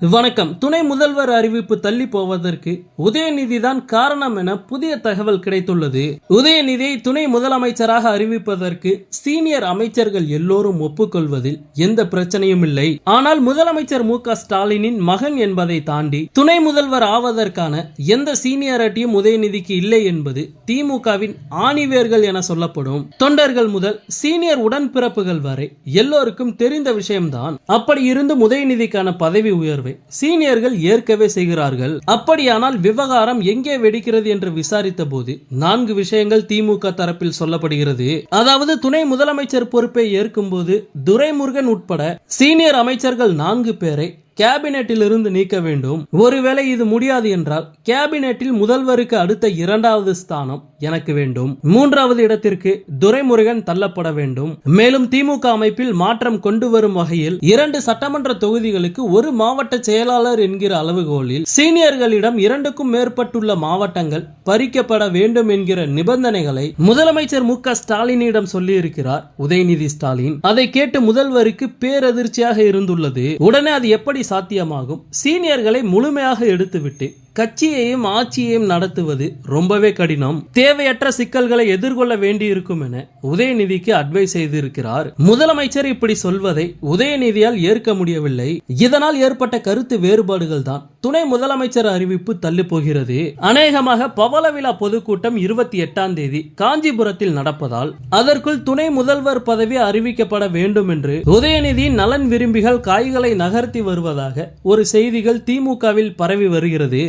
வணக்கம். துணை முதல்வர் அறிவிப்பு தள்ளி போவதற்கு உதயநிதி தான் காரணம் என புதிய தகவல் கிடைத்துள்ளது. உதயநிதியை துணை முதலமைச்சராக அறிவிப்பதற்கு சீனியர் அமைச்சர்கள் எல்லோரும் ஒப்புக்கொள்வதில் எந்த பிரச்சனையும் இல்லை. ஆனால் முதலமைச்சர் மு.க. ஸ்டாலினின் மகன் என்பதை தாண்டி துணை முதல்வர் ஆவதற்கான எந்த சீனியாரிட்டியும் உதயநிதிக்கு இல்லை என்பது திமுகவின் ஆணிவேர்கள் என சொல்லப்படும். தொண்டர்கள் முதல் சீனியர் உடன்பிறப்புகள் வரை எல்லோருக்கும் தெரிந்த விஷயம்தான். அப்படி இருந்தும் உதயநிதிக்கான பதவி உயர்வை சீனியர்கள் ஏற்கவே செய்கிறார்கள். அப்படியானால் விவகாரம் எங்கே வெடிக்கிறது என்று விசாரித்த போது 4 விஷயங்கள் திமுக தரப்பில் சொல்லப்படுகிறது. அதாவது துணை முதலமைச்சர் பொறுப்பை ஏற்கும் போது துரைமுருகன் உட்பட சீனியர் அமைச்சர்கள் 4 பேரை கேபினெட்டில் இருந்து நீக்க வேண்டும். ஒருவேளை இது முடியாது என்றால் கேபினெட்டில் முதல்வருக்கு அடுத்த 2வது ஸ்தானம் எனக்கு வேண்டும். 3வது இடத்திற்கு துரைமுருகன் தள்ளப்பட வேண்டும். மேலும் திமுக அமைப்பில் மாற்றம் கொண்டு வரும் வகையில் 2 சட்டமன்ற தொகுதிகளுக்கு ஒரு மாவட்ட செயலாளர் என்கிற அளவுகோலில் சீனியர்களிடம் 2க்கும் மேற்பட்டுள்ள மாவட்டங்கள் பறிக்கப்பட வேண்டும் என்கிற நிபந்தனைகளை முதலமைச்சர் மு.க. ஸ்டாலினிடம் சொல்லி இருக்கிறார் உதயநிதி ஸ்டாலின். அதை கேட்டு முதல்வருக்கு பேரதிர்ச்சியாக இருந்துள்ளது. உடனே அது எப்படி சாத்தியமாகும்? சீனியர்களை முழுமையாக எடுத்துவிட்டு கட்சியையும் ஆட்சியையும் நடத்துவது ரொம்பவே கடினம். தேவையற்ற சிக்கல்களை எதிர்கொள்ள வேண்டியிருக்கும் என உதயநிதிக்கு அட்வைஸ் செய்திருக்கிறார். முதலமைச்சர் இப்படி சொல்வதை உதயநிதியால் ஏற்க முடியவில்லை. இதனால் ஏற்பட்ட கருத்து வேறுபாடுகள் தான் துணை முதலமைச்சர் அறிவிப்பு தள்ளி போகிறது. அநேகமாக பவள விழா பொதுக்கூட்டம் 28ஆம் தேதி காஞ்சிபுரத்தில் நடப்பதால் அதற்குள் துணை முதல்வர் பதவி அறிவிக்கப்பட வேண்டும் என்று உதயநிதியின் நலன் விரும்பிகள் காய்களை நகர்த்தி வருவதாக ஒரு செய்திகள் திமுகவில் பரவி வருகிறது.